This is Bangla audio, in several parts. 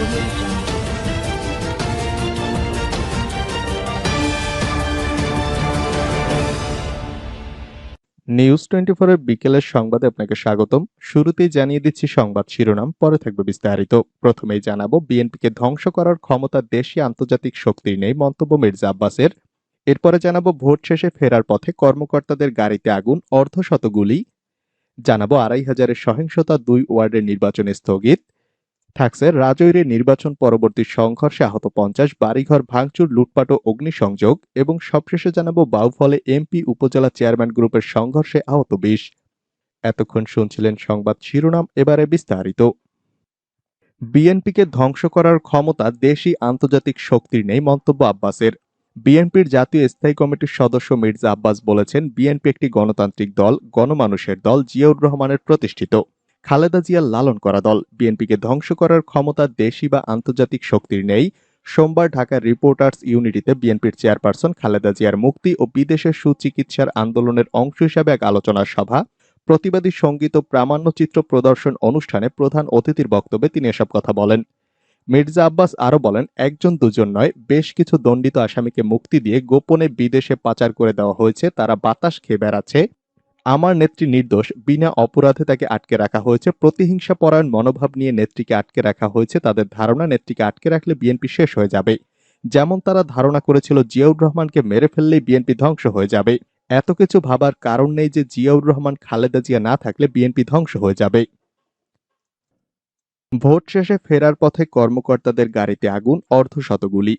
audio jungle. নিউজ 24 এর বিকেলের সংবাদে আপনাকে স্বাগতম। শুরুতেই জানিয়ে দিচ্ছি সংবাদ শিরোনাম, পরে থাকবে বিস্তারিত। প্রথমেই জানাবো, বিএনপিকে ধ্বংস করার ক্ষমতা দেশি আন্তর্জাতিক শক্তির নেই, মন্তব্য মির্জা আব্বাসের। এরপরে জানাবো, ভোট শেষে ফেরার পথে কর্মকর্তাদের গাড়িতে আগুন, অর্ধশত গুলি। জানাবো, ২,৫০০-এর সহিংসতা, ২ ওয়ার্ডের নির্বাচন স্থগিত। থাকছে রাজৈরে নির্বাচন পরবর্তী সংঘর্ষে আহত ৫০, বাড়িঘর ভাঙচুর, লুটপাট ও অগ্নিসংযোগ। এবং সবশেষে জানাবো, বাউফলে এমপি উপজেলা চেয়ারম্যান গ্রুপের সংঘর্ষে আহত ২০। এতক্ষণ শুনছিলেন সংবাদ শিরোনাম, এবারে বিস্তারিত। বিএনপিকে ধ্বংস করার ক্ষমতা দেশি আন্তর্জাতিক শক্তির নেই, মন্তব্য আব্বাসের। বিএনপির জাতীয় স্থায়ী কমিটির সদস্য মির্জা আব্বাস বলেছেন, বিএনপি একটি গণতান্ত্রিক দল, গণমানুষের দল, জিয়াউর রহমানের প্রতিষ্ঠিত, খালেদা জিয়ার লালন করা দল। বিএনপিকে ধ্বংস করার ক্ষমতা দেশি বা আন্তর্জাতিক শক্তির নেই। সোমবার ঢাকার রিপোর্টার্স ইউনিটিতে বিএনপির চেয়ারপারসন খালেদা জিয়ার মুক্তি ও বিদেশে সুচিকিৎসার আন্দোলনের অংশ হিসাবে এক আলোচনা সভা, প্রতিবাদী সঙ্গীত ও প্রামাণ্যচিত্র প্রদর্শন অনুষ্ঠানে প্রধান অতিথির বক্তব্যে তিনি এসব কথা বলেন। মির্জা আব্বাস আরো বলেন, একজন দুজন নয়, বেশ কিছু দণ্ডিত আসামিকে মুক্তি দিয়ে গোপনে বিদেশে পাচার করে দেওয়া হয়েছে, তারা বাতাস খেয়ে বেড়াচ্ছে। আমার নেত্রী নির্দোষ, বিনা অপরাধে তাকে আটকে রাখা হয়েছে। প্রতিহিংসা পরায়ণ মনোভাব নিয়ে নেত্রীকে আটকে রাখা হয়েছে। তাদের ধারণা, নেত্রীকে আটকে রাখলে বিএনপি শেষ হয়ে যাবে। যেমন তারা ধারণা করেছিল জিয়াউর রহমানকে মেরে ফেললেই বিএনপি ধ্বংস হয়ে যাবে। এত কিছু ভাবার কারণ নেই যে জিয়াউর রহমান, খালেদা জিয়া না থাকলে বিএনপি ধ্বংস হয়ে যাবে। ভোট শেষে ফেরার পথে কর্মকর্তাদের গাড়িতে আগুন, অর্ধশত গুলি।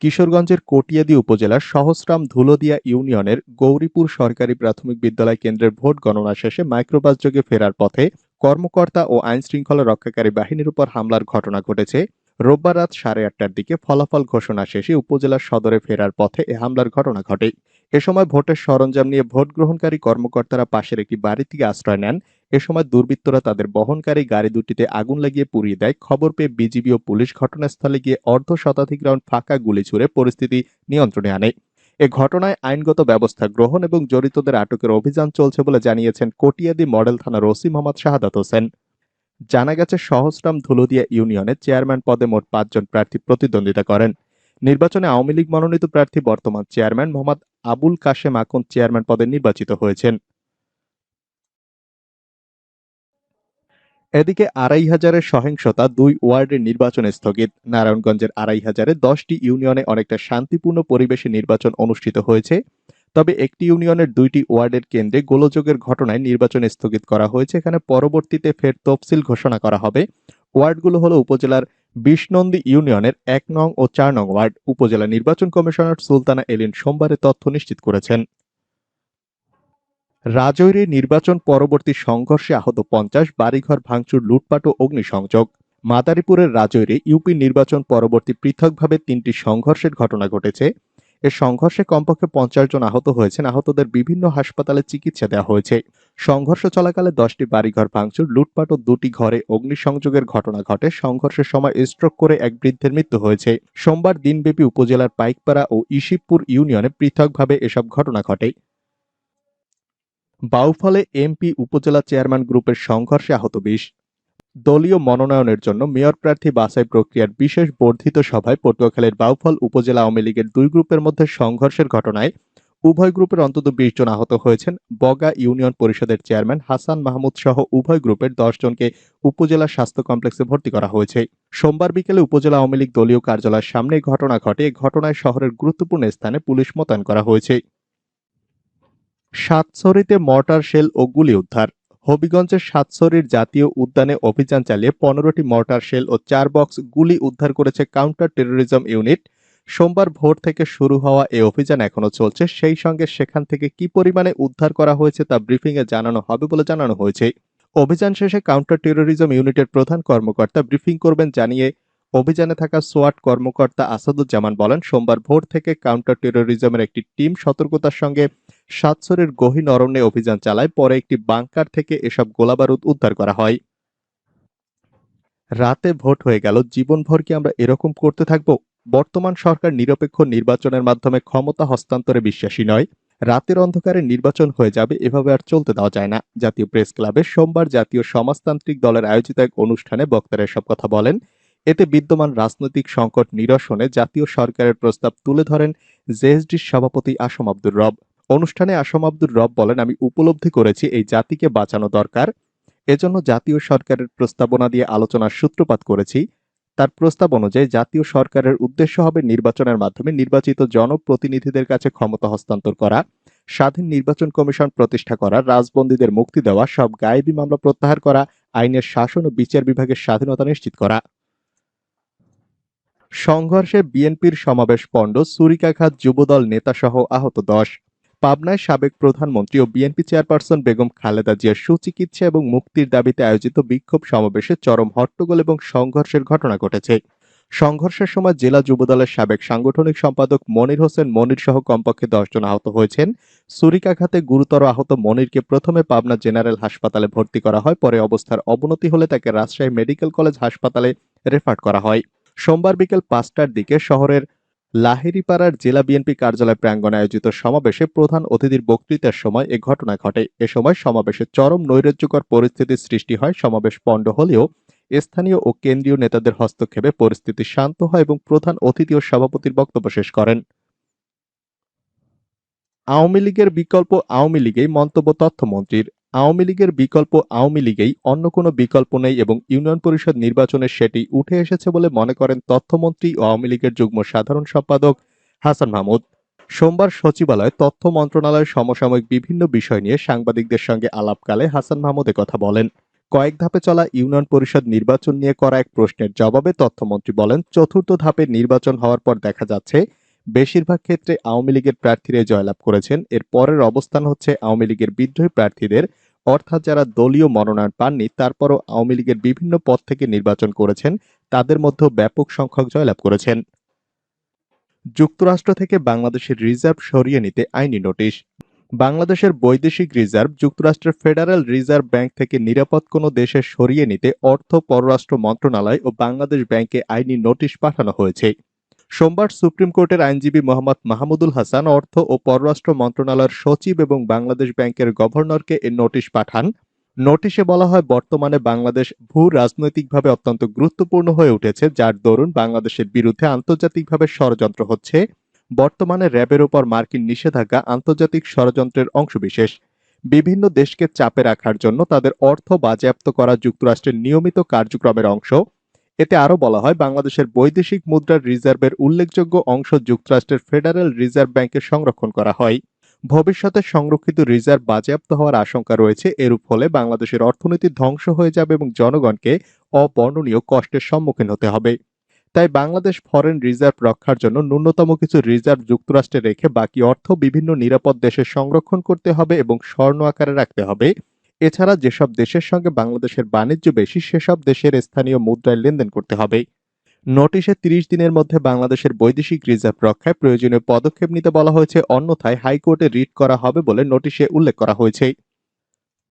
কিশোরগঞ্জের কটিয়াদী উপজেলার সহস্রাম ধুলোদিয়া ইউনিয়নের গৌরীপুর সরকারি প্রাথমিক বিদ্যালয় কেন্দ্রের ভোট গণনা শেষে মাইক্রোবাসযোগে ফেরার পথে কর্মকর্তা ও আইন শৃঙ্খলা রক্ষাকারী বাহিনীর উপর হামলার ঘটনা ঘটেছে। রোববার রাত 8:30টার দিকে ফলাফল ঘোষণা শেষে উপজেলার সদরে ফেরার পথে এ হামলার ঘটনা ঘটে। এ সময় ভোটের সরঞ্জাম নিয়ে ভোট গ্রহণকারী কর্মকর্তারা পাশের একটি বাড়ি থেকে আশ্রয় নেন। এ সময় দুর্বৃত্তরা তাদের বহনকারী গাড়ি দুটিতে আগুন লাগিয়ে পুড়িয়ে দেয়। খবর পেয়ে বিজিবি ও পুলিশ ঘটনাস্থলে গিয়ে অর্ধশতাধিক রাউন্ড ফাঁকা গুলি ছুড়ে পরিস্থিতি নিয়ন্ত্রণে আনে। এ ঘটনায় আইনগত ব্যবস্থা গ্রহণ এবং জড়িতদের আটকের অভিযান চলছে বলে জানিয়েছেন কটিয়াদী মডেল থানার ওসি মোহাম্মদ শাহাদাত হোসেন। জানা গেছে, সহস্রাম ধুলোদিয়া ইউনিয়নে চেয়ারম্যান পদে মোট 5 জন প্রার্থী প্রতিদ্বন্দ্বিতা করেন। নির্বাচনে আওয়ামী লীগ মনোনীত প্রার্থী বর্তমান চেয়ারম্যান মোহাম্মদ আবুল কাশেম আকন চেয়ারম্যান পদে নির্বাচিত হয়েছেন। এদিকে ২,৫০০-এর সহিংসতা, ২ ওয়ার্ডের নির্বাচন স্থগিত। নারায়ণগঞ্জের ২,৫০০-এ 10টি ইউনিয়নে অনেকটা শান্তিপূর্ণ পরিবেশে নির্বাচন অনুষ্ঠিত হয়েছে। তবে একটি ইউনিয়নের 2টি ওয়ার্ডের কেন্দ্রে গোলযোগের ঘটনায় নির্বাচন স্থগিত করা হয়েছে। এখানে পরবর্তীতে ফের তফসিল ঘোষণা করা হবে। ওয়ার্ডগুলো হলো উপজেলার ২০ নন্দী ইউনিয়নের ১ নং ও ৪ নং ওয়ার্ড। উপজেলা নির্বাচন কমিশনার সুলতানা এলিন সোমবারে তথ্য নিশ্চিত করেছেন। রাজৈরে নির্বাচন পরবর্তী সংঘর্ষে আহত ৫০, বাড়িঘর ভাঙচুর, লুটপাট ও অগ্নিসংযোগ। মাদারীপুরের রাজৈরে ইউপি নির্বাচন পরবর্তী পৃথকভাবে 3টি সংঘর্ষের ঘটনা ঘটেছে। এ সংঘর্ষে কমপক্ষে ৫০ জন আহত হয়েছেন। আহতদের বিভিন্ন হাসপাতালে চিকিৎসা দেওয়া হয়েছে। সংঘর্ষ চলাকালে 10টি বাড়িঘর ভাঙচুর, লুটপাট ও 2টি ঘরে অগ্নিসংযোগের ঘটনা ঘটে। সংঘর্ষের সময় স্ট্রোক করে এক বৃদ্ধের মৃত্যু হয়েছে। সোমবার দিনব্যাপী উপজেলার পাইকপাড়া ও ইসিবপুর ইউনিয়নে পৃথকভাবে এসব ঘটনা ঘটে। বাউফলে এমপি উপজেলা চেয়ারম্যান গ্রুপের সংঘর্ষে আহত ২০। দলীয় মনোনয়নের জন্য মেয়র প্রার্থী বাছাই প্রক্রিয়ার বিশেষ বর্ধিত সভায় পটুয়াখালীর বাউফল উপজেলা আওয়ামী লীগের 2 গ্রুপের মধ্যে সংঘর্ষের ঘটনায় উভয় গ্রুপের অন্তত 20 জন আহত হয়েছেন। বগা ইউনিয়ন পরিষদের চেয়ারম্যান হাসান মাহমুদ সহ উভয় গ্রুপের 10 জনকে উপজেলা স্বাস্থ্য কমপ্লেক্সে ভর্তি করা হয়েছে। সোমবার বিকেলে উপজেলা আওয়ামী লীগ দলীয় কার্যালয়ের সামনে এই ঘটনা ঘটে। এই ঘটনায় শহরের গুরুত্বপূর্ণ স্থানে পুলিশ মোতায়েন করা হয়েছে। সাতছড়িতে মর্টার শেল ও গুলি উদ্ধার। হবিগঞ্জের সাতছড়ির জাতীয় উদ্যানে অভিযান চালিয়ে 15টি মর্টার শেল ও 4 বক্স গুলি উদ্ধার করেছে কাউন্টার টেরোরিজম ইউনিট। সোমবার ভোর থেকে শুরু হওয়া এই অভিযান এখনো চলছে। সেই সঙ্গে সেখান থেকে কি পরিমাণে উদ্ধার করা হয়েছে তা ব্রিফিংয়ে জানানো হবে বলে জানানো হয়েছে। অভিযান শেষে কাউন্টার টেরোরিজম ইউনিটের প্রধান কর্মকর্তা ব্রিফিং করবেন জানিয়ে অভিযানে থাকা সোয়াট কর্মকর্তা আসাদুজ্জামান বলেন, সোমবার ভোর থেকে কাউন্টার টেরোরিজমের একটি টিম সতর্কতার সঙ্গে সাতছড়ির গহীন অরণ্যে অভিযান চালায়। পরে একটি বাংকার থেকে এসব গোলাবারুদ উদ্ধার করা হয়। রাতে ভোট হয়ে গেল, জীবনভর কি আমরা এরকম করতে থাকব? বর্তমান সরকার নিরপেক্ষ নির্বাচনের মাধ্যমে ক্ষমতা হস্তান্তরে বিশ্বাসী নয়। রাতের অন্ধকারে নির্বাচন হয়ে যাবে, এভাবে আর চলতে দেওয়া যায় না। জাতীয় প্রেস ক্লাবে সোমবার জাতীয় সমাজতান্ত্রিক দলের আয়োজিত এক অনুষ্ঠানে বক্তারা এসব কথা বলেন। এতে বিদ্যমান রাজনৈতিক সংকট নিরসনে জাতীয় সরকারের প্রস্তাব তুলে ধরেন জেএসডির সভাপতি আসম আব্দুর রব। অনুষ্ঠানে আসম আব্দুর রব বলেন, আমি উপলব্ধি করেছি এই জাতিকে বাঁচানো দরকার, এজন্য জাতীয় সরকারের প্রস্তাবনা দিয়ে আলোচনার সূত্রপাত করেছি। তার প্রস্তাব অনুযায়ী জাতীয় সরকারের উদ্দেশ্য হবে নির্বাচনের মাধ্যমে নির্বাচিত জনপ্রতিনিধিদের কাছে ক্ষমতা হস্তান্তর করা, স্বাধীন নির্বাচন কমিশন প্রতিষ্ঠা করা, রাজবন্দীদের মুক্তি দেওয়া, সব গায়েবী মামলা প্রত্যাহার করা, আইনের শাসন ও বিচার বিভাগের স্বাধীনতা নিশ্চিত করা। সংঘর্ষে বিএনপির সমাবেশ পণ্ড, ছুরিকাঘাত, যুবদল নেতাসহ আহত 10। পাবনায় সাবেক প্রধানমন্ত্রী ও বিএনপি চেয়ারপারসন বেগম খালেদা জিয়ার সুচিকিৎসা এবং মুক্তির দাবিতে আয়োজিত বিক্ষোভ সমাবেশে চরম হট্টগোল এবং সংঘর্ষের ঘটনা ঘটেছে। সংঘর্ষের সময় জেলা যুবদলের সাবেক সাংগঠনিক সম্পাদক মনির হোসেন মনির সহ কমপক্ষে 10 জন আহত হয়েছেন। ছুরিকাঘাতে গুরুতর আহত মনিরকে প্রথমে পাবনা জেনারেল হাসপাতালে ভর্তি করা হয়, পরে অবস্থার অবনতি হলে তাকে রাজশাহী মেডিকেল কলেজ হাসপাতালে রেফার করা হয়। সোমবার বিকেল 5টার দিকে শহরের লাহিড়ীপাড়ার জেলা বিএনপি কার্যালয় প্রাঙ্গণে আয়োজিত সমাবেশে প্রধান অতিথির বক্তৃতার সময় এ ঘটনা ঘটে। এ সময় সমাবেশে চরম নৈরাজ্যকর পরিস্থিতির সৃষ্টি হয়। সমাবেশ পণ্ড হলেও স্থানীয় ও কেন্দ্রীয় নেতাদের হস্তক্ষেপে পরিস্থিতি শান্ত হয় এবং প্রধান অতিথি ও সভাপতির বক্তব্য শেষ করেন। আওয়ামী লীগের বিকল্প আওয়ামী লীগেই মন্তব্য তথ্যমন্ত্রীর। আওয়ামী লীগের বিকল্প আওয়ামী লীগেই, অন্য কোনো বিকল্প নেই এবং ইউনিয়ন পরিষদ নির্বাচনে সেটি উঠে এসেছে বলে মনে করেন তথ্যমন্ত্রী ও আওয়ামী লীগের যুগ্ম সাধারণ সম্পাদক হাসান মাহমুদ। সোমবার সচিবালয়ে তথ্য মন্ত্রণালয়ের সমসাময়িক বিভিন্ন বিষয় নিয়ে সাংবাদিকদের সঙ্গে আলাপকালে হাসান মাহমুদ একথা বলেন। কয়েক ধাপে চলা ইউনিয়ন পরিষদ নির্বাচন নিয়ে করা এক প্রশ্নের জবাবে তথ্যমন্ত্রী বলেন, চতুর্থ ধাপের নির্বাচন হওয়ার পর দেখা যাচ্ছে বেশিরভাগ ক্ষেত্রে আওয়ামী লীগের প্রার্থীরাই জয়লাভ করেছেন। এর পরের অবস্থান হচ্ছে আওয়ামী লীগের বিদ্রোহী প্রার্থীদের, অর্থাৎ যারা দলীয় মনোনয়ন পাননি তারপরও আওয়ামী লীগের বিভিন্ন পদ থেকে নির্বাচন করেছেন, তাদের মধ্যেও ব্যাপক সংখ্যক জয়লাভ করেছেন। যুক্তরাষ্ট্র থেকে বাংলাদেশের রিজার্ভ সরিয়ে নিতে আইনি নোটিশ। বাংলাদেশের বৈদেশিক রিজার্ভ যুক্তরাষ্ট্রের ফেডারেল রিজার্ভ ব্যাংক থেকে নিরাপদ কোনো দেশে সরিয়ে নিতে অর্থ পররাষ্ট্র মন্ত্রণালয় ও বাংলাদেশ ব্যাংকে আইনি নোটিশ পাঠানো হয়েছে। সোমবার সুপ্রিম কোর্টের আইনজীবী মোহাম্মদ মাহমুদুল হাসান অর্থ ও পররাষ্ট্র মন্ত্রণালয়ের সচিব এবং বাংলাদেশ ব্যাংকের গভর্নরকে এ নোটিশ পাঠান। নোটিশে বলা হয়, বর্তমানে বাংলাদেশ ভূ রাজনৈতিকভাবে অত্যন্ত গুরুত্বপূর্ণ হয়ে উঠেছে, যার দরুন বাংলাদেশের বিরুদ্ধে আন্তর্জাতিকভাবে ষড়যন্ত্র হচ্ছে। বর্তমানে র্যাবের উপর মার্কিন নিষেধাজ্ঞা আন্তর্জাতিক ষড়যন্ত্রের অংশবিশেষ। বিভিন্ন দেশকে চাপে রাখার জন্য তাদের অর্থ বাজেয়াপ্ত করা যুক্তরাষ্ট্রের নিয়মিত কার্যক্রমের অংশ। এতে আরো বলা হয়, বাংলাদেশের বৈদেশিক মুদ্রার রিজার্ভের উল্লেখযোগ্য অংশ যুক্তরাষ্ট্রের ফেডারেল রিজার্ভ ব্যাংকে সংরক্ষণ করা হয়। ভবিষ্যতে সংরক্ষিত রিজার্ভ বাজেয়াপ্ত হওয়ার আশঙ্কা রয়েছে। এরূপ হলে বাংলাদেশের অর্থনীতি ধ্বংস হয়ে যাবে এবং জনগণকে অবর্ণনীয় কষ্টের সম্মুখীন হতে হবে। তাই বাংলাদেশ ফরেন রিজার্ভ রক্ষার জন্য ন্যূনতম কিছু রিজার্ভ যুক্তরাষ্ট্রে রেখে বাকি অর্থ বিভিন্ন নিরাপদ দেশে সংরক্ষণ করতে হবে এবং স্বর্ণ আকারে রাখতে হবে। এছাড়া যেসব দেশের সঙ্গে বাংলাদেশের বাণিজ্য বেশি সেসব দেশের স্থানীয় মুদ্রায় লেনদেন করতে হবে। নোটিশে ৩০ দিনের মধ্যে বাংলাদেশের বৈদেশিক রিজার্ভ রক্ষায় প্রয়োজনীয় পদক্ষেপ নিতে বলা হয়েছে, অন্যথায় হাইকোর্টে রিট করা হবে বলে নোটিশে উল্লেখ করা হয়েছে।